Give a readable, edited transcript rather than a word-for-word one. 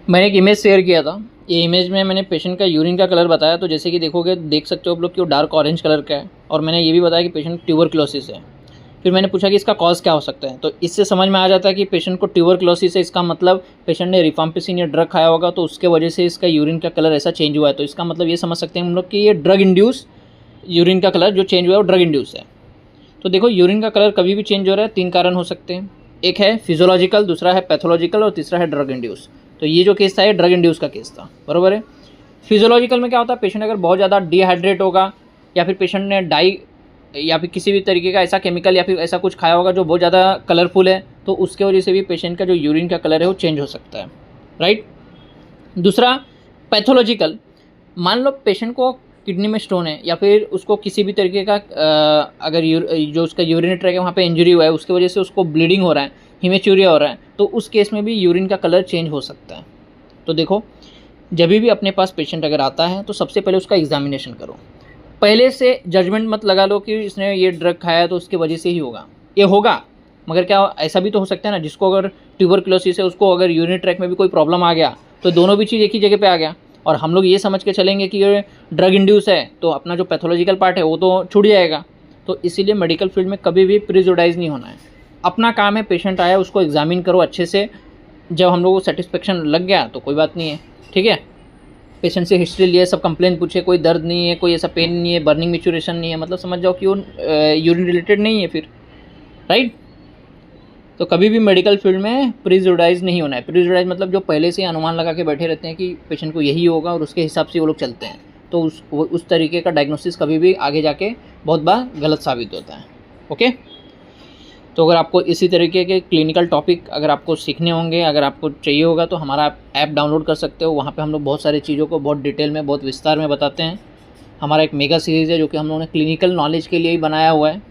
मैंने एक image share किया था। ये इमेज में मैंने पेशेंट का यूरिन का कलर बताया, तो जैसे कि देखोगे देख सकते हो आप लोग कि वो डार्क ऑरेंज कलर का है। और मैंने ये भी बताया कि पेशेंट ट्यूबरक्लोसिस है। फिर मैंने पूछा कि इसका कॉज क्या हो सकता है, तो इससे समझ में आ जाता है कि पेशेंट को ट्यूबरक्लोसिस है। इसका मतलब पेशेंट ने रिफाम्पिसिन या ड्रग खाया होगा, तो उसके वजह से इसका यूरिन का कलर ऐसा चेंज हुआ है। तो इसका मतलब ये समझ सकते हैं हम लोग कि ये ड्रग इंड्यूस यूरिन का कलर जो चेंज हुआ है वो ड्रग इंड्यूस है। तो देखो यूरिन का कलर कभी भी चेंज हो रहा है, 3 कारण हो सकते हैं। एक है फिजियोलॉजिकल, दूसरा है पैथोलॉजिकल और तीसरा है ड्रग इंड्यूस। तो ये जो केस था ये ड्रग इंड्यूस का केस था, बरोबर है। फिजियोलॉजिकल में क्या होता है, पेशेंट अगर बहुत ज़्यादा डिहाइड्रेट होगा या फिर पेशेंट ने डाई या फिर किसी भी तरीके का ऐसा केमिकल या फिर ऐसा कुछ खाया होगा जो बहुत ज़्यादा कलरफुल है, तो उसके वजह से भी पेशेंट का जो यूरिन का कलर है वो चेंज हो सकता है, राइट। दूसरा पैथोलॉजिकल, मान लो पेशेंट को किडनी में स्टोन है या फिर उसको किसी भी तरीके का अगर जो उसका यूरिन ट्रैक है वहाँ पे इंजरी हुआ है, उसकी वजह से उसको ब्लीडिंग हो रहा है, हीमेचूरिया हो रहा है, तो उस केस में भी यूरिन का कलर चेंज हो सकता है। तो देखो जब भी अपने पास पेशेंट अगर आता है तो सबसे पहले उसका एग्जामिनेशन करो। पहले से जजमेंट मत लगा लो कि इसने ये ड्रग खाया तो उसकी वजह से ही होगा, ये होगा। मगर क्या ऐसा भी तो हो सकता है ना, जिसको अगर ट्यूबरक्लोसिस है उसको अगर यूरिन ट्रैक में भी कोई प्रॉब्लम आ गया, तो दोनों भी चीज़ एक ही जगह पे आ गया। और हम लोग ये समझ के चलेंगे कि ये ड्रग इंड्यूस है, तो अपना जो पैथोलॉजिकल पार्ट है वो तो छूट जाएगा। तो इसीलिए मेडिकल फील्ड में कभी भी प्रिजुडाइज नहीं होना है। अपना काम है, पेशेंट आया उसको एग्जामिन करो अच्छे से। जब हम लोग को सेटिस्फेक्शन लग गया तो कोई बात नहीं है, ठीक है। पेशेंट से हिस्ट्री लिए, सब कंप्लेन पूछे, कोई दर्द नहीं है, कोई ऐसा पेन नहीं है, बर्निंग मिचुरेशन नहीं है, मतलब समझ जाओ कि वो यूरिन रिलेटेड नहीं है फिर, राइट। तो कभी भी मेडिकल फील्ड में प्रिजुडाइज नहीं होना है। प्रिजुडाइज मतलब जो पहले से अनुमान लगा के बैठे रहते हैं कि पेशेंट को यही होगा और उसके हिसाब से वो लोग चलते हैं, तो उस तरीके का डायग्नोसिस कभी भी आगे जाके बहुत बार गलत साबित होता है, ओके। तो अगर आपको इसी तरीके के क्लिनिकल टॉपिक अगर आपको सीखने होंगे, अगर आपको चाहिए होगा, तो हमारा ऐप डाउनलोड कर सकते हो। वहाँ पे हम लोग बहुत सारी चीज़ों को बहुत डिटेल में, बहुत विस्तार में बताते हैं। हमारा एक मेगा सीरीज़ है जो कि हम लोगों ने क्लिनिकल नॉलेज के लिए ही बनाया हुआ है।